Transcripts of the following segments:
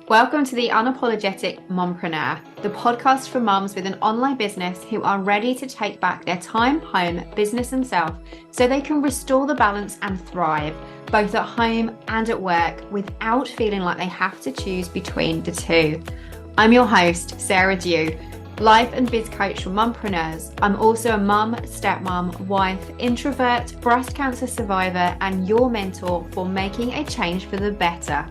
Welcome to the Unapologetic Mompreneur, the podcast for mums with an online business who are ready to take back their time, home, business and self so they can restore the balance and thrive, both at home and at work, without feeling like they have to choose between the two. I'm your host, Sarah Dew, life and biz coach for mompreneurs. I'm also a mum, stepmom, wife, introvert, breast cancer survivor, and your mentor for making a change for the better.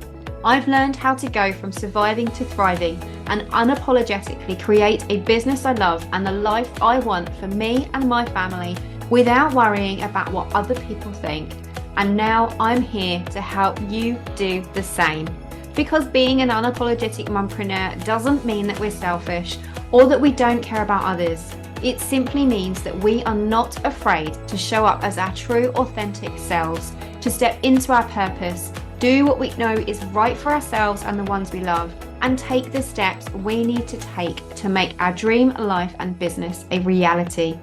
I've learned how to go from surviving to thriving and unapologetically create a business I love and the life I want for me and my family without worrying about what other people think. And now I'm here to help you do the same. Because being an unapologetic mompreneur doesn't mean that we're selfish or that we don't care about others. It simply means that we are not afraid to show up as our true, authentic selves, to step into our purpose, do what we know is right for ourselves and the ones we love, and take the steps we need to take to make our dream life and business a reality.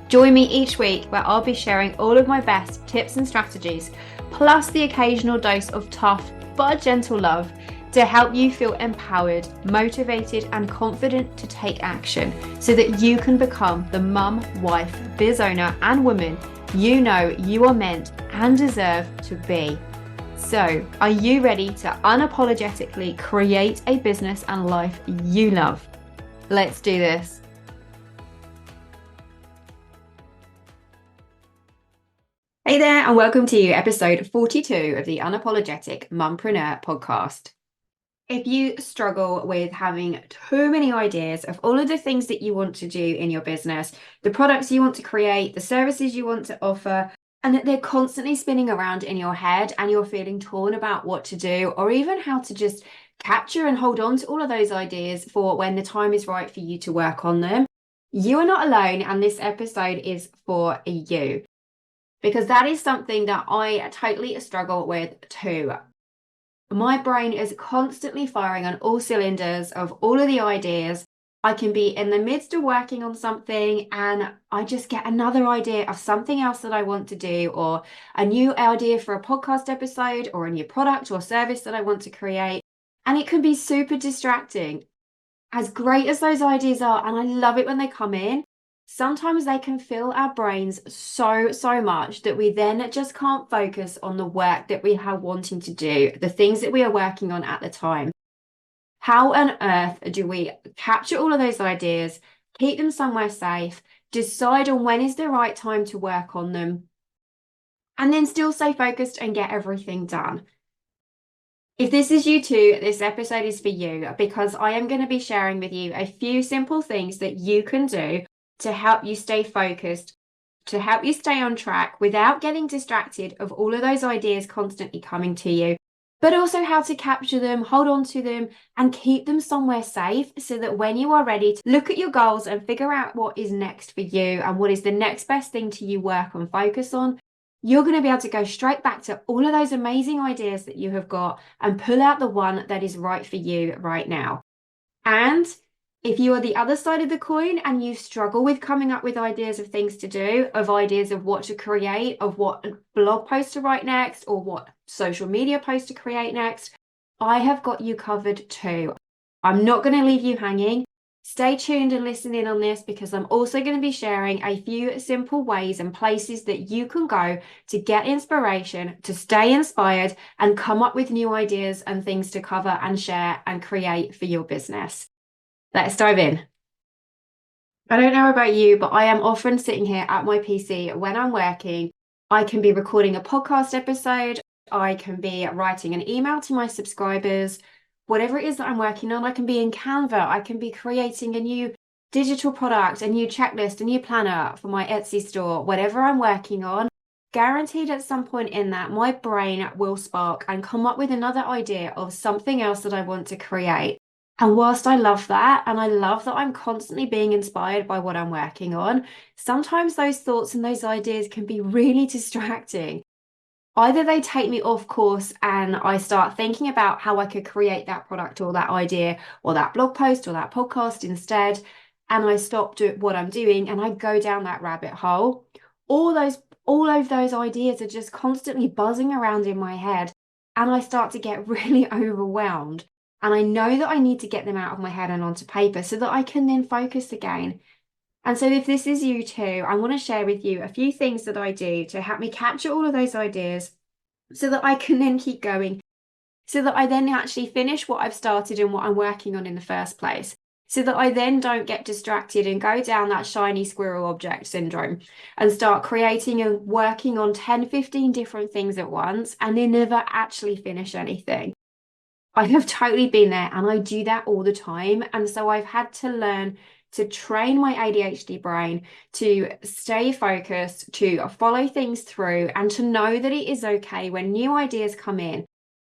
Join me each week where I'll be sharing all of my best tips and strategies, plus the occasional dose of tough but gentle love to help you feel empowered, motivated, and confident to take action so that you can become the mum, wife, biz owner, and woman you know you are meant and deserve to be. So, are you ready to unapologetically create a business and life you love? Let's do this. Hey there, and welcome to episode 42 of the Unapologetic Mompreneur podcast. If you struggle with having too many ideas of all of the things that you want to do in your business, the products you want to create, the services you want to offer, and that they're constantly spinning around in your head and you're feeling torn about what to do or even how to just capture and hold on to all of those ideas for when the time is right for you to work on them, you are not alone, and this episode is for you. Because that is something that I totally struggle with too. My brain is constantly firing on all cylinders of all of the ideas. I can be in the midst of working on something and I just get another idea of something else that I want to do, or a new idea for a podcast episode, or a new product or service that I want to create. And it can be super distracting. As great as those ideas are, and I love it when they come in, sometimes they can fill our brains so much that we then just can't focus on the work that we are wanting to do, the things that we are working on at the time. How on earth do we capture all of those ideas, keep them somewhere safe, decide on when is the right time to work on them, and then still stay focused and get everything done? If this is you too, this episode is for you, because I am going to be sharing with you a few simple things that you can do to help you stay focused, to help you stay on track without getting distracted of all of those ideas constantly coming to you, but also how to capture them, hold on to them, and keep them somewhere safe so that when you are ready to look at your goals and figure out what is next for you and what is the next best thing to you work and focus on, you're going to be able to go straight back to all of those amazing ideas that you have got and pull out the one that is right for you right now. And if you are the other side of the coin and you struggle with coming up with ideas of things to do, of ideas of what to create, of what blog post to write next, or what social media post to create next, I have got you covered too. I'm not going to leave you hanging. Stay tuned and listen in on this, because I'm also going to be sharing a few simple ways and places that you can go to get inspiration, to stay inspired, and come up with new ideas and things to cover and share and create for your business. Let's dive in. I don't know about you, but I am often sitting here at my PC when I'm working. I can be recording a podcast episode. I can be writing an email to my subscribers. Whatever it is that I'm working on, I can be in Canva. I can be creating a new digital product, a new checklist, a new planner for my Etsy store, whatever I'm working on. Guaranteed at some point in that, my brain will spark and come up with another idea of something else that I want to create. And whilst I love that, and I love that I'm constantly being inspired by what I'm working on, sometimes those thoughts and those ideas can be really distracting. Either they take me off course and I start thinking about how I could create that product or that idea or that blog post or that podcast instead, and I stop what I'm doing and I go down that rabbit hole. All of those ideas are just constantly buzzing around in my head, and I start to get really overwhelmed. And I know that I need to get them out of my head and onto paper so that I can then focus again. And so if this is you too, I want to share with you a few things that I do to help me capture all of those ideas so that I can then keep going, so that I then actually finish what I've started and what I'm working on in the first place, so that I then don't get distracted and go down that shiny squirrel object syndrome and start creating and working on 10, 15 different things at once and then never actually finish anything. I have totally been there and I do that all the time. And so I've had to learn to train my ADHD brain to stay focused, to follow things through, and to know that it is okay when new ideas come in.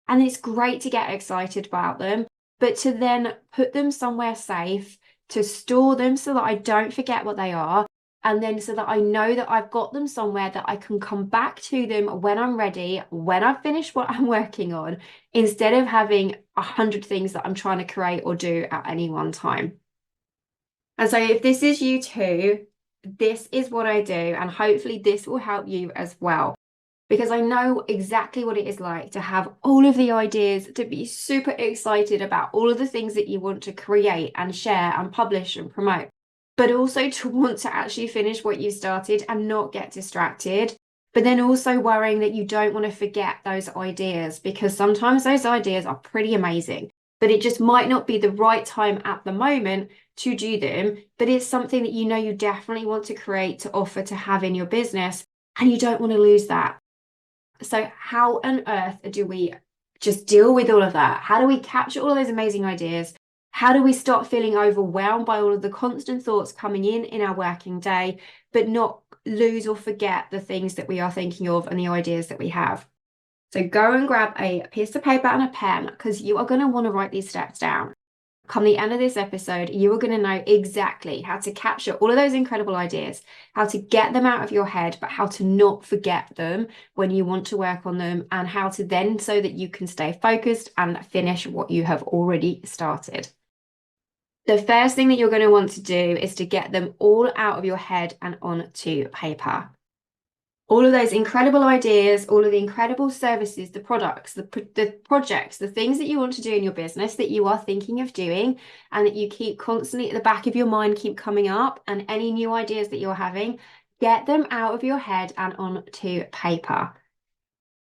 And it's great to get excited about them, but to then put them somewhere safe, to store them so that I don't forget what they are, and then so that I know that I've got them somewhere that I can come back to them when I'm ready, when I've finished what I'm working on, instead of having 100 things that I'm trying to create or do at any one time. And so if this is you too, this is what I do, and hopefully this will help you as well. Because I know exactly what it is like to have all of the ideas, to be super excited about all of the things that you want to create and share and publish and promote, but also to want to actually finish what you started and not get distracted. But then also worrying that you don't want to forget those ideas, because sometimes those ideas are pretty amazing, but it just might not be the right time at the moment to do them. But it's something that you know you definitely want to create, to offer, to have in your business, and you don't want to lose that. So how on earth do we just deal with all of that? How do we capture all of those amazing ideas? How do we stop feeling overwhelmed by all of the constant thoughts coming in our working day, but not lose or forget the things that we are thinking of and the ideas that we have? So go and grab a piece of paper and a pen, because you are going to want to write these steps down. Come the end of this episode, you are going to know exactly how to capture all of those incredible ideas, how to get them out of your head, but how to not forget them when you want to work on them, and how to then so that you can stay focused and finish what you have already started. The first thing that you're going to want to do is to get them all out of your head and onto paper. All of those incredible ideas, all of the incredible services, the products, the projects, the things that you want to do in your business that you are thinking of doing and that you keep constantly at the back of your mind keep coming up, and any new ideas that you're having, get them out of your head and onto paper.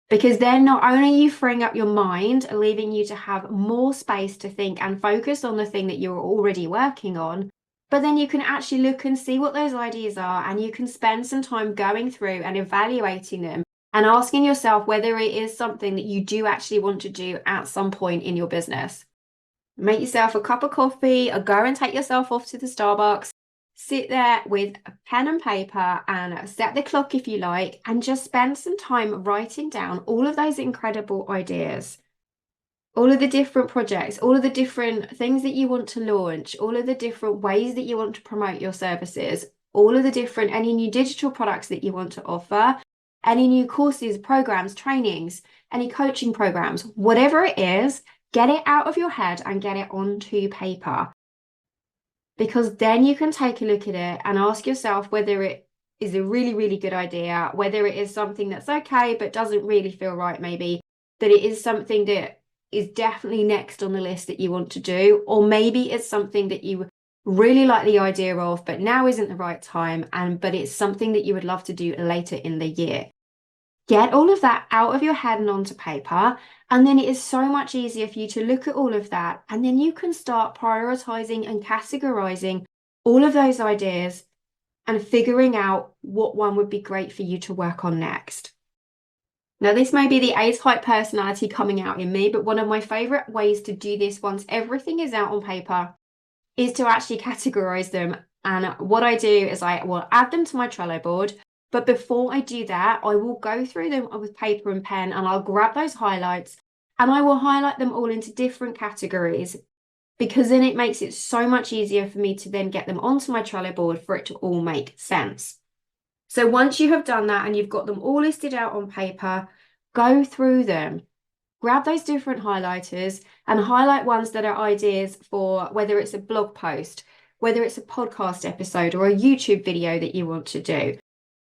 Because then not only are you freeing up your mind, leaving you to have more space to think and focus on the thing that you're already working on, but then you can actually look and see what those ideas are, and you can spend some time going through and evaluating them and asking yourself whether it is something that you do actually want to do at some point in your business. Make yourself a cup of coffee or go and take yourself off to the Starbucks. Sit there with a pen and paper and set the clock if you like, and just spend some time writing down all of those incredible ideas. All of the different projects, all of the different things that you want to launch, all of the different ways that you want to promote your services, all of the different, any new digital products that you want to offer, any new courses, programs, trainings, any coaching programs, whatever it is, get it out of your head and get it onto paper. Because then you can take a look at it and ask yourself whether it is a really, really good idea, whether it is something that's okay, but doesn't really feel right, maybe, that it is something that is definitely next on the list that you want to do, or maybe it's something that you really like the idea of, but now isn't the right time, but it's something that you would love to do later in the year. Get all of that out of your head and onto paper, and then it is so much easier for you to look at all of that, and then you can start prioritizing and categorizing all of those ideas and figuring out what one would be great for you to work on next. Now, this may be the A-type personality coming out in me, but one of my favorite ways to do this once everything is out on paper is to actually categorize them. And what I do is I will add them to my Trello board. But before I do that, I will go through them with paper and pen, and I'll grab those highlights and I will highlight them all into different categories, because then it makes it so much easier for me to then get them onto my Trello board for it to all make sense. So once you have done that and you've got them all listed out on paper, go through them. Grab those different highlighters and highlight ones that are ideas for whether it's a blog post, whether it's a podcast episode or a YouTube video that you want to do,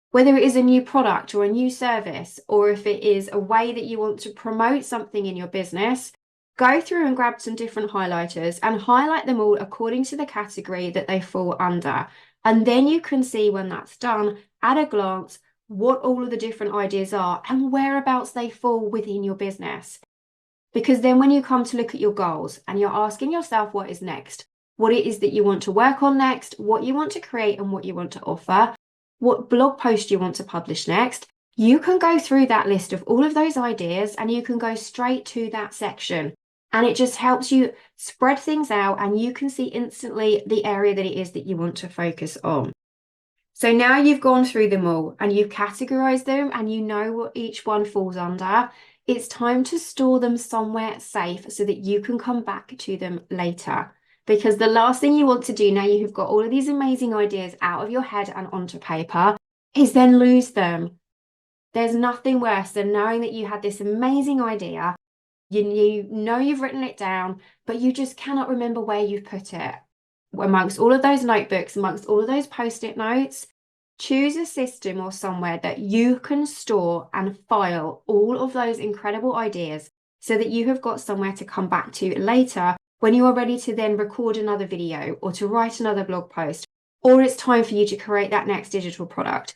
whether it is a new product or a new service, or if it is a way that you want to promote something in your business, Go through and grab some different highlighters and highlight them all according to the category that they fall under. And then you can see when that's done at a glance what all of the different ideas are and whereabouts they fall within your business. Because then when you come to look at your goals and you're asking yourself what is next, what it is that you want to work on next, what you want to create and what you want to offer, what blog post you want to publish next, you can go through that list of all of those ideas and you can go straight to that section. And it just helps you spread things out and you can see instantly the area that it is that you want to focus on. So now you've gone through them all and you've categorized them and you know what each one falls under. It's time to store them somewhere safe so that you can come back to them later. Because the last thing you want to do now you've got all of these amazing ideas out of your head and onto paper is then lose them. There's nothing worse than knowing that you had this amazing idea. You know you've written it down, but you just cannot remember where you've put it. Amongst all of those notebooks, amongst all of those post-it notes, choose a system or somewhere that you can store and file all of those incredible ideas so that you have got somewhere to come back to later when you are ready to then record another video or to write another blog post, or it's time for you to create that next digital product.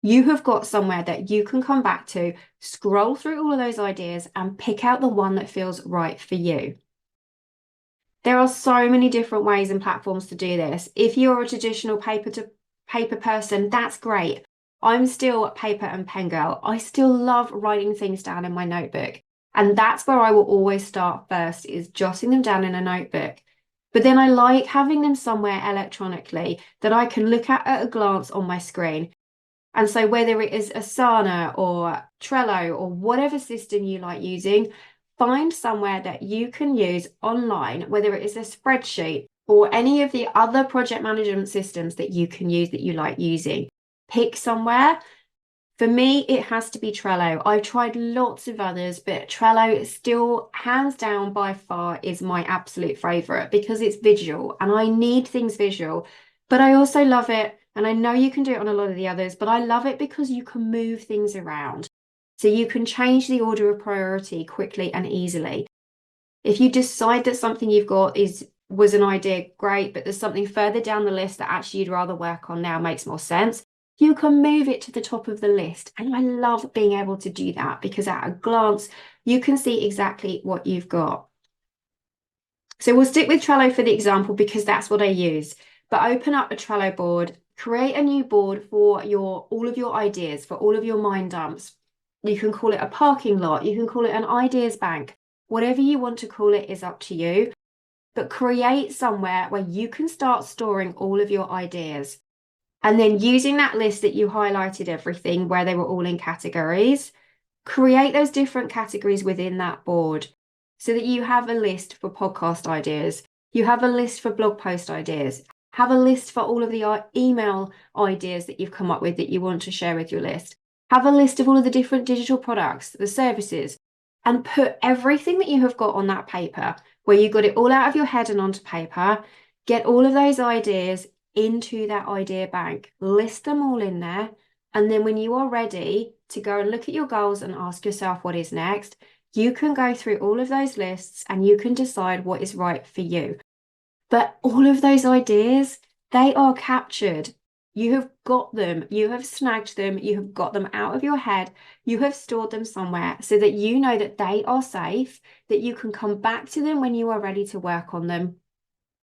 You have got somewhere that you can come back to, scroll through all of those ideas and pick out the one that feels right for you. There are so many different ways and platforms to do this. If you're a traditional paper to paper person, that's great. I'm still a paper and pen girl. I still love writing things down in my notebook. And that's where I will always start first, is jotting them down in a notebook. But then I like having them somewhere electronically that I can look at a glance on my screen. And so whether it is Asana or Trello or whatever system you like using, find somewhere that you can use online, whether it is a spreadsheet or any of the other project management systems that you can use that you like using. Pick somewhere. For me, it has to be Trello. I've tried lots of others, but Trello still, hands down by far, is my absolute favorite because it's visual and I need things visual. But I also love it, and I know you can do it on a lot of the others, but I love it because you can move things around. So you can change the order of priority quickly and easily. If you decide that something you've got was an idea, great, but there's something further down the list that actually you'd rather work on now, makes more sense, you can move it to the top of the list. And I love being able to do that because at a glance, you can see exactly what you've got. So we'll stick with Trello for the example because that's what I use. But open up a Trello board, create a new board for all of your ideas, for all of your mind dumps. You can call it a parking lot, you can call it an ideas bank. Whatever you want to call it is up to you. But create somewhere where you can start storing all of your ideas. And then using that list that you highlighted everything where they were all in categories, create those different categories within that board so that you have a list for podcast ideas, you have a list for blog post ideas, have a list for all of the email ideas that you've come up with that you want to share with your list, have a list of all of the different digital products, the services, and put everything that you have got on that paper where you got it all out of your head and onto paper. Get all of those ideas into that idea bank, list them all in there. And then when you are ready to go and look at your goals and ask yourself what is next, you can go through all of those lists and you can decide what is right for you. But all of those ideas, they are captured. You have got them, you have snagged them, you have got them out of your head, you have stored them somewhere so that you know that they are safe, that you can come back to them when you are ready to work on them.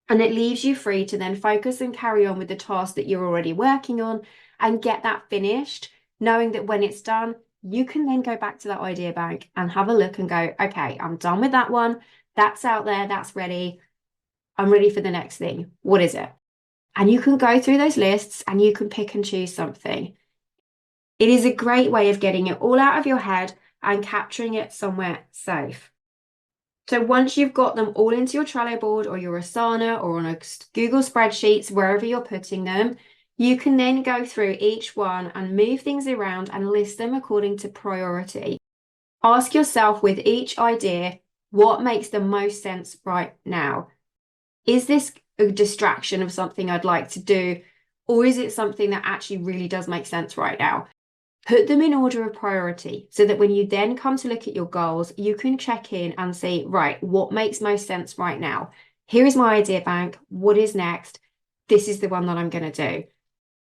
And it leaves you free to then focus and carry on with the task that you're already working on and get that finished, knowing that when it's done, you can then go back to that idea bank and have a look and go, okay, I'm done with that one. That's out there. That's ready. I'm ready for the next thing. What is it? And you can go through those lists and you can pick and choose something. It is a great way of getting it all out of your head and capturing it somewhere safe. So once you've got them all into your Trello board or your Asana or on a Google spreadsheets, wherever you're putting them, you can then go through each one and move things around and list them according to priority. Ask yourself with each idea, what makes the most sense right now? Is this a distraction of something I'd like to do, or is it something that actually really does make sense right now? Put them in order of priority so that when you then come to look at your goals, you can check in and say, right, what makes most sense right now? Here is my idea bank. What is next? This is the one that I'm going to do.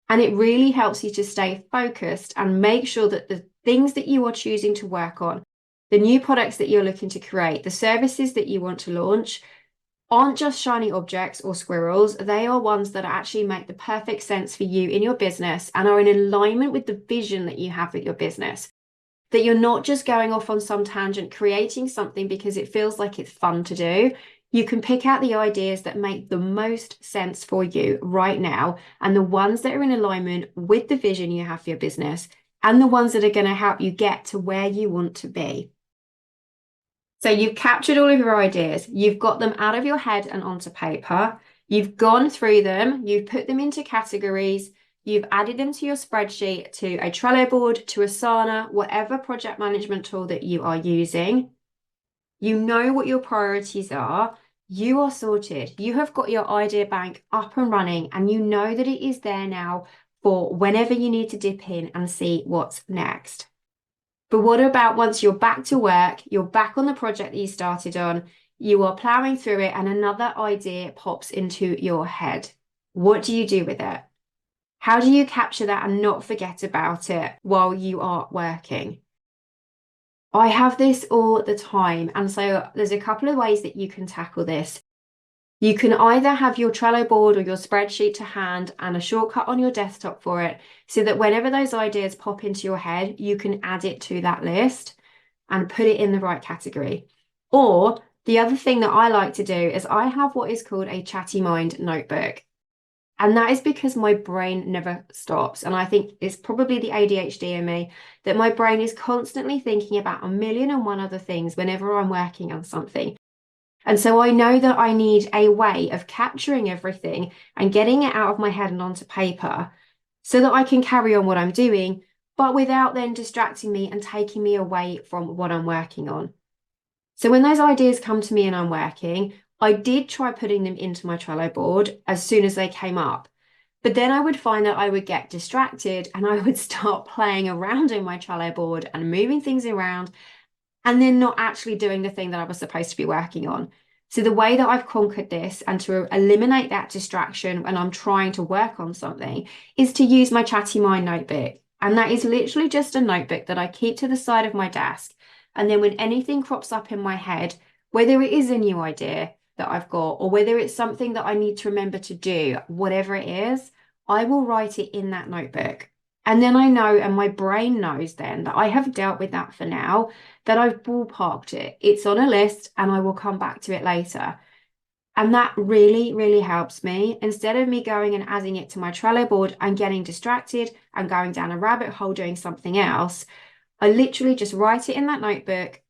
And it really helps you to stay focused and make sure that the things that you are choosing to work on, the new products that you're looking to create, the services that you want to launch, aren't just shiny objects or squirrels. They are ones that actually make the perfect sense for you in your business and are in alignment with the vision that you have with your business. That you're not just going off on some tangent, creating something because it feels like it's fun to do. You can pick out the ideas that make the most sense for you right now and the ones that are in alignment with the vision you have for your business and the ones that are going to help you get to where you want to be. So you've captured all of your ideas, you've got them out of your head and onto paper, you've gone through them, you've put them into categories, you've added them to your spreadsheet, to a Trello board, to Asana, whatever project management tool that you are using. You know what your priorities are. You are sorted. You have got your idea bank up and running, and you know that it is there now for whenever you need to dip in and see what's next. But what about once you're back to work, you're back on the project that you started on, you are plowing through it, and another idea pops into your head? What do you do with it? How do you capture that and not forget about it while you are working? I have this all the time. And so there's a couple of ways that you can tackle this. You can either have your Trello board or your spreadsheet to hand and a shortcut on your desktop for it so that whenever those ideas pop into your head, you can add it to that list and put it in the right category. Or the other thing that I like to do is I have what is called a chatty mind notebook. And that is because my brain never stops. And I think it's probably the ADHD in me that my brain is constantly thinking about a million and one other things whenever I'm working on something. And so I know that I need a way of capturing everything and getting it out of my head and onto paper so that I can carry on what I'm doing, but without then distracting me and taking me away from what I'm working on. So when those ideas come to me and I'm working, I did try putting them into my Trello board as soon as they came up. But then I would find that I would get distracted and I would start playing around in my Trello board and moving things around and then not actually doing the thing that I was supposed to be working on. So the way that I've conquered this and to eliminate that distraction when I'm trying to work on something is to use my Chatty Mind notebook. And that is literally just a notebook that I keep to the side of my desk. And then when anything crops up in my head, whether it is a new idea that I've got or whether it's something that I need to remember to do, whatever it is, I will write it in that notebook. And then I know, and my brain knows then that I have dealt with that for now, that I've ballparked it. It's on a list and I will come back to it later. And that really, really helps me. Instead of me going and adding it to my Trello board and getting distracted and going down a rabbit hole doing something else, I literally just write it in that notebook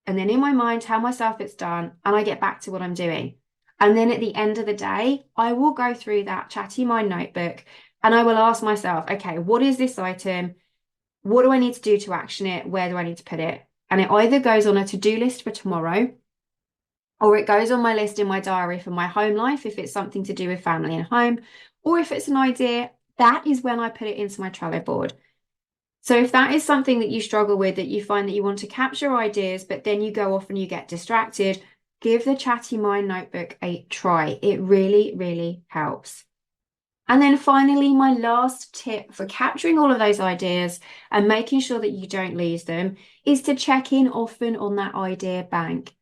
and then in my mind tell myself it's done and I get back to what I'm doing. And then at the end of the day, I will go through that Chatty Mind notebook and I will ask myself, okay, what is this item? What do I need to do to action it? Where do I need to put it? And it either goes on a to-do list for tomorrow, or it goes on my list in my diary for my home life if it's something to do with family and home, or if it's an idea, that is when I put it into my Trello board. So if that is something that you struggle with, that you find that you want to capture ideas, but then you go off and you get distracted, give the Chatty Mind notebook a try. It really, really helps. And then finally, my last tip for capturing all of those ideas and making sure that you don't lose them is to check in often on that idea bank.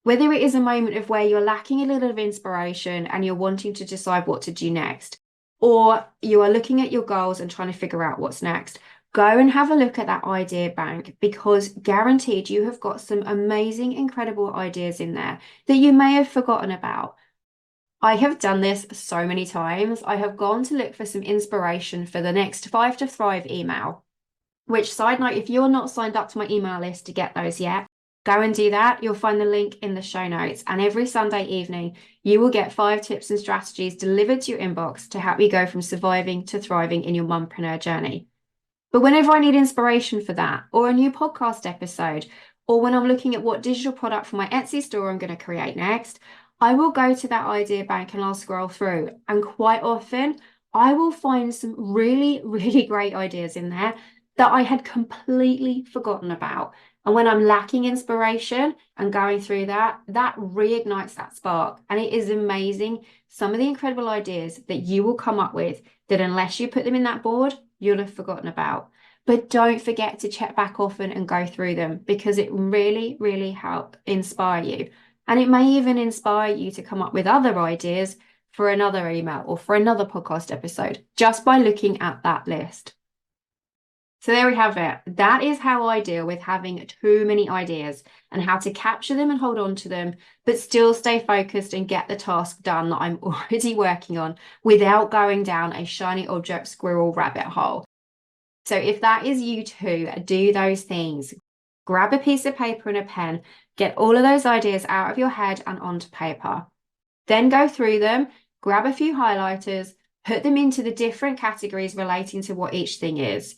Whether it is a moment of where you're lacking a little of inspiration and you're wanting to decide what to do next, or you are looking at your goals and trying to figure out what's next, go and have a look at that idea bank because guaranteed you have got some amazing, incredible ideas in there that you may have forgotten about. I have done this so many times. I have gone to look for some inspiration for the next 5 to Thrive email, which, side note, if you're not signed up to my email list to get those yet, go and do that. You'll find the link in the show notes. And every Sunday evening, you will get 5 tips and strategies delivered to your inbox to help you go from surviving to thriving in your mompreneur journey. But whenever I need inspiration for that, or a new podcast episode, or when I'm looking at what digital product for my Etsy store I'm going to create next, I will go to that idea bank and I'll scroll through. And quite often, I will find some really, really great ideas in there that I had completely forgotten about. And when I'm lacking inspiration and going through that, that reignites that spark. And it is amazing some of the incredible ideas that you will come up with that unless you put them in that board, you'll have forgotten about. But don't forget to check back often and go through them because it really, really helps inspire you. And it may even inspire you to come up with other ideas for another email or for another podcast episode just by looking at that list. So there we have it. That is how I deal with having too many ideas and how to capture them and hold on to them, but still stay focused and get the task done that I'm already working on without going down a shiny object squirrel rabbit hole. So if that is you too, do those things. Grab a piece of paper and a pen, get all of those ideas out of your head and onto paper. Then go through them, grab a few highlighters, put them into the different categories relating to what each thing is.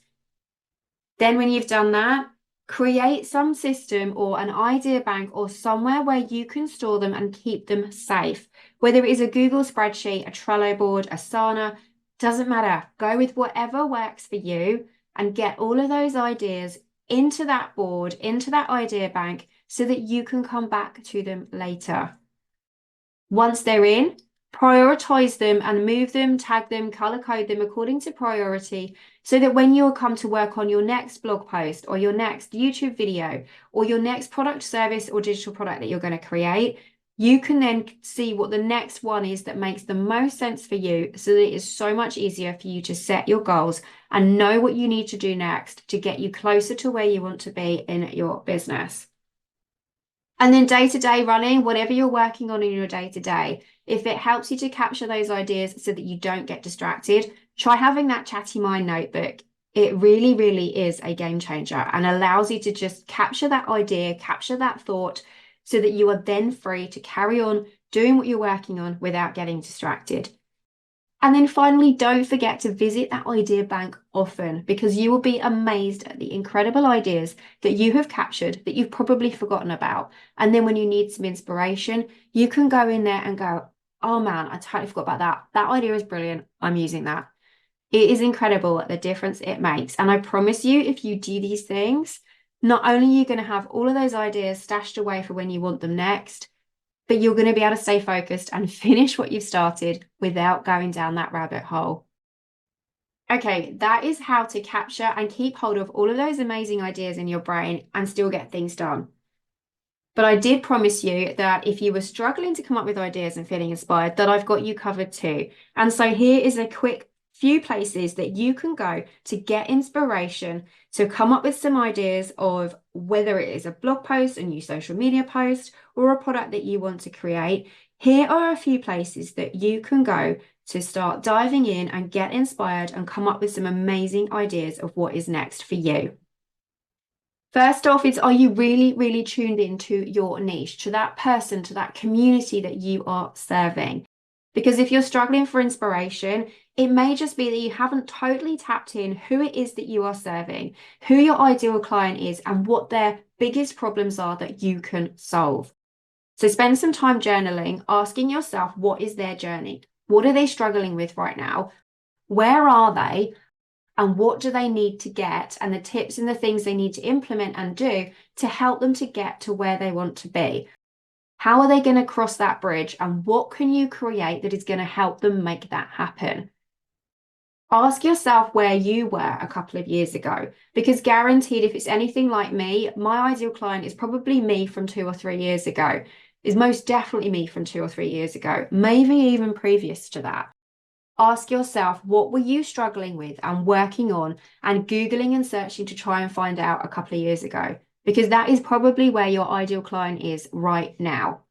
Then when you've done that, create some system or an idea bank or somewhere where you can store them and keep them safe. Whether it is a Google spreadsheet, a Trello board, Asana, doesn't matter. Go with whatever works for you and get all of those ideas into that board, into that idea bank so that you can come back to them later. Once they're in, prioritize them and move them, tag them, color code them according to priority so that when you'll come to work on your next blog post or your next YouTube video or your next product, service, or digital product that you're going to create, you can then see what the next one is that makes the most sense for you so that it is so much easier for you to set your goals and know what you need to do next to get you closer to where you want to be in your business. And then day-to-day running, whatever you're working on in your day-to-day, if it helps you to capture those ideas so that you don't get distracted, try having that chatty mind notebook. It really, really is a game changer and allows you to just capture that idea, capture that thought, so that you are then free to carry on doing what you're working on without getting distracted. And then finally, don't forget to visit that idea bank often because you will be amazed at the incredible ideas that you have captured that you've probably forgotten about. And then when you need some inspiration, you can go in there and go, oh man, I totally forgot about that. That idea is brilliant. I'm using that. It is incredible the difference it makes. And I promise you, if you do these things, not only are you going to have all of those ideas stashed away for when you want them next, but you're going to be able to stay focused and finish what you've started without going down that rabbit hole. Okay, that is how to capture and keep hold of all of those amazing ideas in your brain and still get things done. But I did promise you that if you were struggling to come up with ideas and feeling inspired, that I've got you covered too. And so here is a quick few places that you can go to get inspiration to come up with some ideas of whether it is a blog post, a new social media post, or a product that you want to create. Here are a few places that you can go to start diving in and get inspired and come up with some amazing ideas of what is next for you. First off, are you really, really tuned into your niche, to that person, to that community that you are serving? Because if you're struggling for inspiration, it may just be that you haven't totally tapped in who it is that you are serving, who your ideal client is, and what their biggest problems are that you can solve. So spend some time journaling, asking yourself, what is their journey? What are they struggling with right now? Where are they? And what do they need to get? And the tips and the things they need to implement and do to help them to get to where they want to be. How are they going to cross that bridge? And what can you create that is going to help them make that happen? Ask yourself where you were a couple of years ago, because guaranteed, if it's anything like me, my ideal client is probably me from 2 or 3 years ago, is most definitely me from 2 or 3 years ago, maybe even previous to that. Ask yourself, what were you struggling with and working on and Googling and searching to try and find out a couple of years ago? Because that is probably where your ideal client is right now.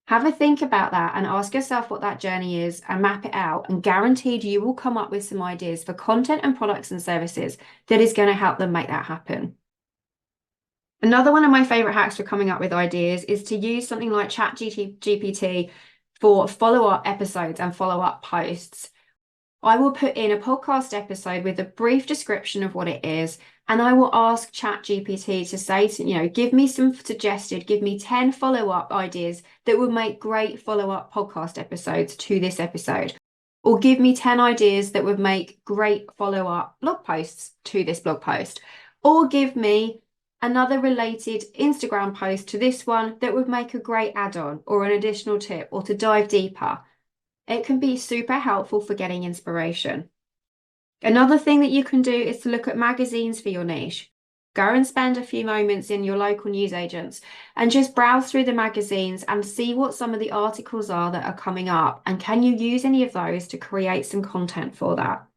Have a think about that and ask yourself what that journey is and map it out, and guaranteed you will come up with some ideas for content and products and services that is going to help them make that happen. Another one of my favorite hacks for coming up with ideas is to use something like ChatGPT for follow-up episodes and follow-up posts. I will put in a podcast episode with a brief description of what it is, and I will ask ChatGPT to say, give me give me 10 follow-up ideas that would make great follow-up podcast episodes to this episode. Or give me 10 ideas that would make great follow-up blog posts to this blog post. Or give me another related Instagram post to this one that would make a great add-on or an additional tip or to dive deeper. It can be super helpful for getting inspiration. Another thing that you can do is to look at magazines for your niche. Go and spend a few moments in your local newsagents and just browse through the magazines and see what some of the articles are that are coming up, and can you use any of those to create some content for that.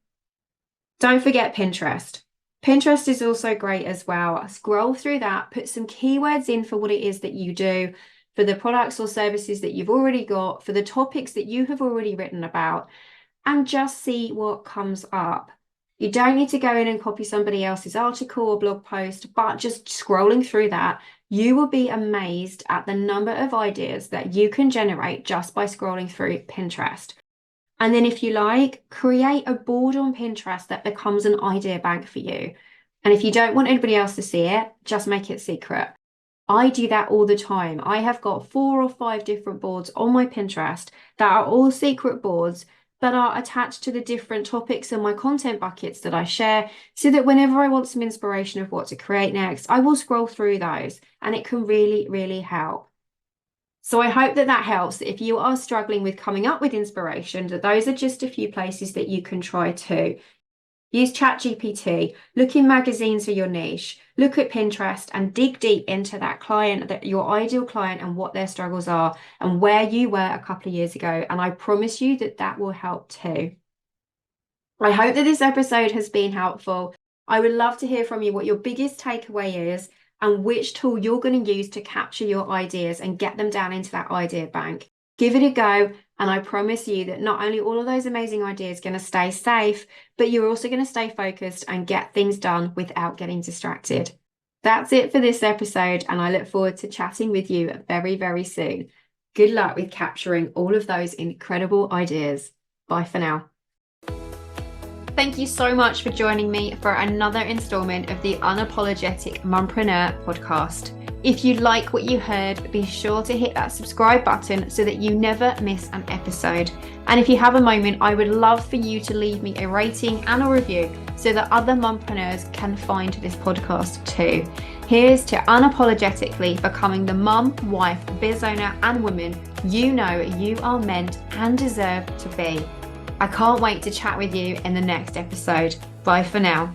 Don't forget Pinterest. Pinterest is also great as well. Scroll through that, put some keywords in for what it is that you do, for the products or services that you've already got, for the topics that you have already written about, and just see what comes up. You don't need to go in and copy somebody else's article or blog post, but just scrolling through that, you will be amazed at the number of ideas that you can generate just by scrolling through Pinterest. And then if you like, create a board on Pinterest that becomes an idea bank for you. And if you don't want anybody else to see it, just make it secret. I do that all the time. I have got 4 or 5 different boards on my Pinterest that are all secret boards that are attached to the different topics in my content buckets that I share, so that whenever I want some inspiration of what to create next, I will scroll through those, and it can really, really help. So I hope that helps. If you are struggling with coming up with inspiration, that those are just a few places that you can try too. Use ChatGPT, look in magazines for your niche, look at Pinterest and dig deep into that client, that your ideal client, and what their struggles are and where you were a couple of years ago. And I promise you that will help too. I hope that this episode has been helpful. I would love to hear from you what your biggest takeaway is and which tool you're going to use to capture your ideas and get them down into that idea bank. Give it a go, and I promise you that not only all of those amazing ideas are going to stay safe, but you're also going to stay focused and get things done without getting distracted. That's it for this episode, and I look forward to chatting with you very, very soon. Good luck with capturing all of those incredible ideas. Bye for now. Thank you so much for joining me for another installment of the Unapologetic Mompreneur podcast. If you like what you heard, be sure to hit that subscribe button so that you never miss an episode. And if you have a moment, I would love for you to leave me a rating and a review so that other mompreneurs can find this podcast too. Here's to unapologetically becoming the mum, wife, biz owner, and woman you know you are meant and deserve to be. I can't wait to chat with you in the next episode. Bye for now.